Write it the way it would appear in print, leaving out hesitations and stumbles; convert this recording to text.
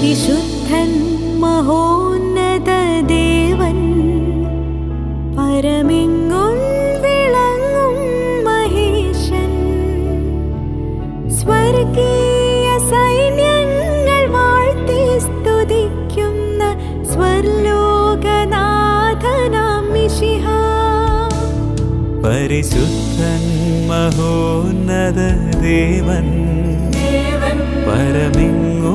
പരിശുദ്ധൻ മഹോന്നത ദേവൻ പരമെങ്ങും വിളങ്ങും മഹേശൻ സ്വർഗീയ സൈന്യങ്ങൾ വാഴ്ത്തി സ്തുതിക്കുന്ന സ്വർലോകനാഥനാം മിശിഹാ. പരിശുദ്ധൻ മഹോന്നത ദേവൻ പരമെങ്ങും